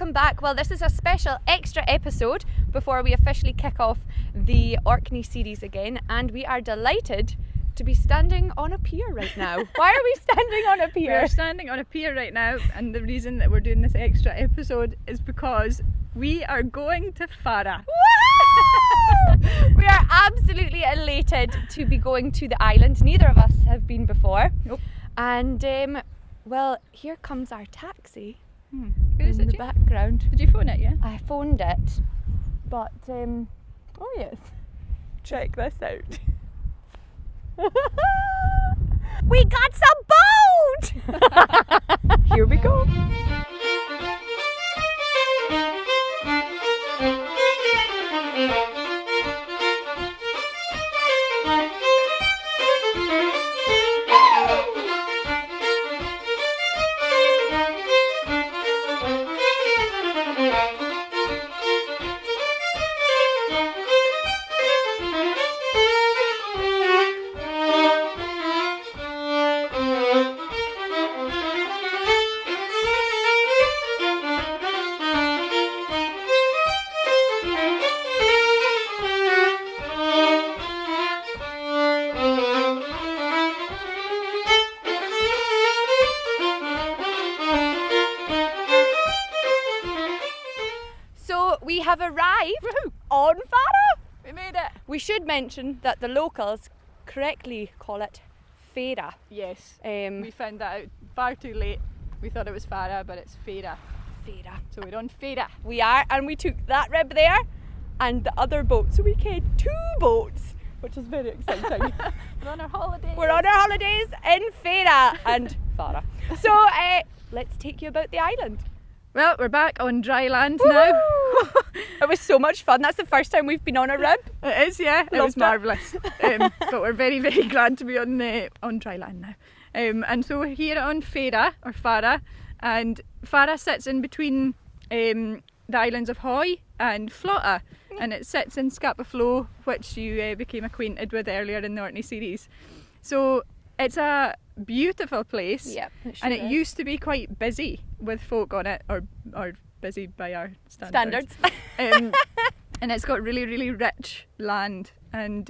welcome back. Well, this is a special extra episode before we officially kick off the Orkney Series again, and we are delighted to be standing on a pier right now. Why are we standing on a pier? We're standing on a pier right now, and the reason that we're doing this extra episode is because we are going to Fara. Woo! We are absolutely elated to be going to the island. Neither of us have been before. Nope. And well, here comes our taxi. Where is in it, the background. Did you phone it, yeah? I phoned it, but oh yes, check this out. We got some boat! Here we go. We have arrived on Fara. We made it. We should mention that the locals correctly call it Fay-ra. Yes. Um, We found that out far too late. We thought it was Fara, but it's Fay-ra. Fay-ra. So we're on Fay-ra. We are, and we took that rib there and the other boat. So we had 2 boats, which is very exciting. We're on our holiday. We're on our holidays in Fay-ra and Fara. So let's take you about the island. Well, we're back on dry land now. It was so much fun. That's the first time we've been on a rib. It is, yeah. It Loved was it. marvellous. But we're very, very glad to be on dry land now. And so we're here on Fay-ra, or Fara, and Fara sits in between the islands of Hoy and Flotta, and it sits in Scapa Flow, which you became acquainted with earlier in the Orkney series. So it's a beautiful place, Yep, and it used to be quite busy with folk on it, or busy by our standards. And it's got really, really rich land, and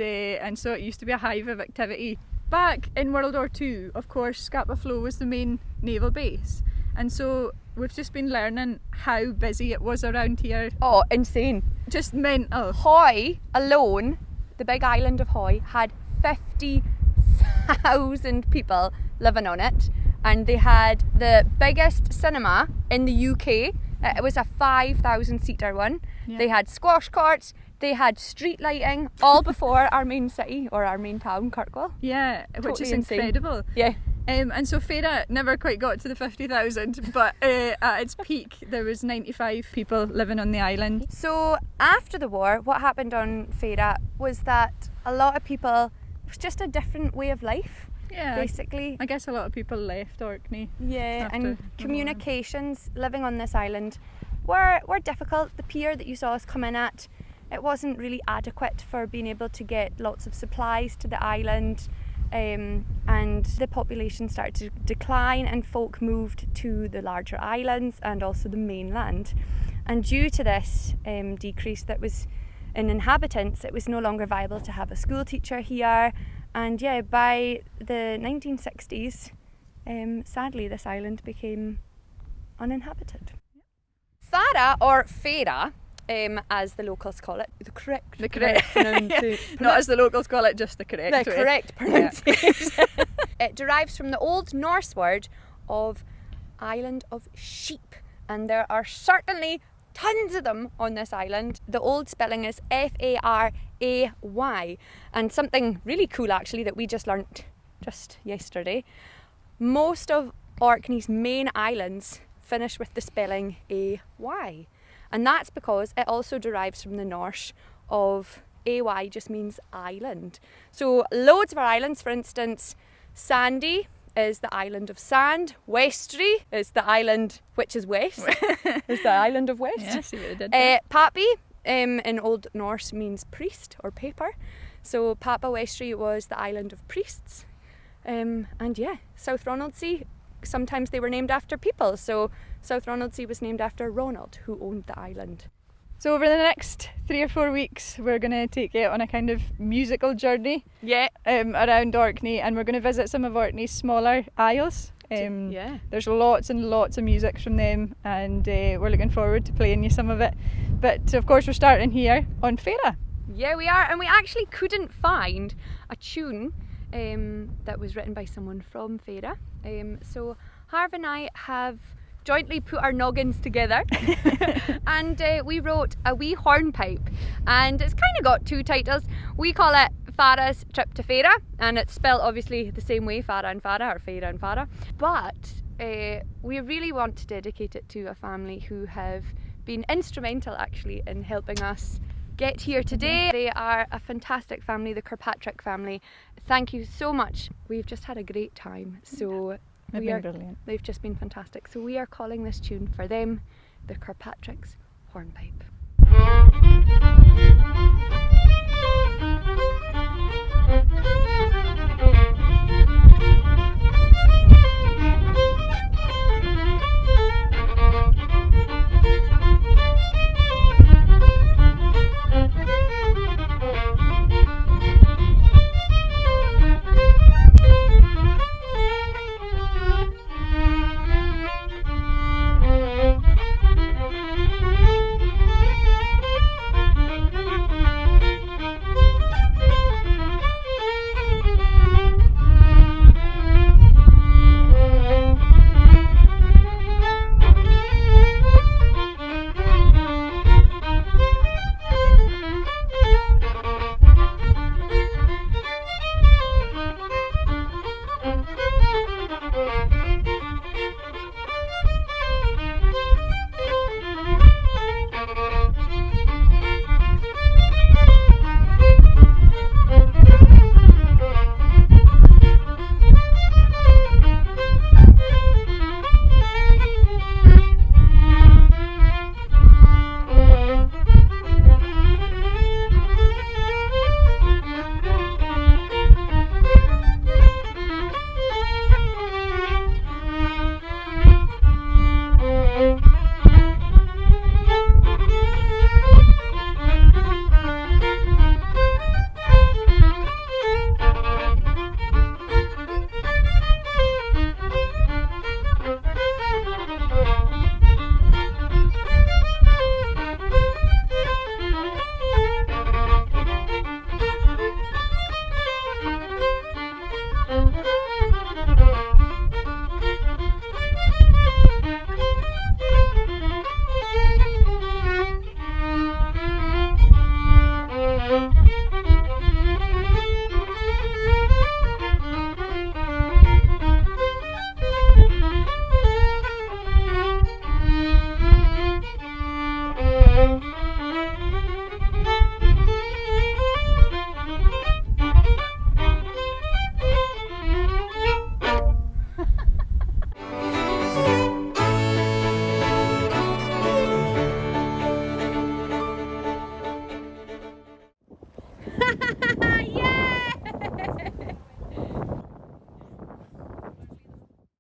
so it used to be a hive of activity. Back in World War II, of course, Scapa Flow was the main naval base, and so we've just been learning how busy it was around here. Oh, insane. Just mental. Hoy alone, the big island of Hoy, had 50,000 people living on it, and they had the biggest cinema in the UK. It was a 5,000 seater one. Yeah. They had squash courts, they had street lighting, all before our main city or our main town, Kirkwall. Yeah, which Totally is insane. incredible. Yeah. And so Fay-ra never quite got to the 50,000, but at its peak there was 95 people living on the island. So after the war, what happened on Fay-ra was that a lot of people, it was just a different way of life, Yeah, basically. I guess a lot of people left Orkney. Yeah, after and the war. communications living on this island were difficult. The pier that you saw us come in at, it wasn't really adequate for being able to get lots of supplies to the island, and the population started to decline and folk moved to the larger islands and also the mainland. And due to this decrease that was in inhabitants, it was no longer viable to have a school teacher here. And yeah, by the 1960s, sadly, this island became uninhabited. Fara, or Fay-ra, as the locals call it, the correct pronunciation. Not as the locals call it, just the correct way. Correct pronunciation. It derives from the Old Norse word of island of sheep, and there are certainly tons of them on this island. The old spelling is F-A-R-A-Y, and something really cool actually that we just learnt just yesterday. Most of Orkney's main islands finish with the spelling A-Y, and that's because it also derives from the Norse of A-Y just means island. So loads of our islands, for instance, Sandy is the island of sand, Westry is the island which is west, is the island of west. Yeah, see what they did there. Papi in Old Norse means priest or paper, so Papa Westry was the island of priests. And yeah, South Ronaldsay, sometimes they were named after people. So South Ronaldsay was named after Ronald, who owned the island. So over the next 3 or 4 weeks, we're going to take you on a kind of musical journey around Orkney, and we're going to visit some of Orkney's smaller isles. There's lots and lots of music from them, and we're looking forward to playing you some of it. But of course we're starting here on Fay-ra. Yeah, we are, and we actually couldn't find a tune that was written by someone from Fay-ra. So Harv and I have jointly put our noggins together and we wrote a wee hornpipe, and it's kind of got 2 titles. We call it Fara's Trip to Fay-ra, and it's spelled obviously the same way, Fara and Fara, or Fay-ra and Fara, but we really want to dedicate it to a family who have been instrumental actually in helping us get here today. They are a fantastic family, the Kirkpatrick family. Thank you so much. We've just had a great time. So They've been brilliant. They've just been fantastic. So we are calling this tune for them, the Kirkpatrick's Hornpipe.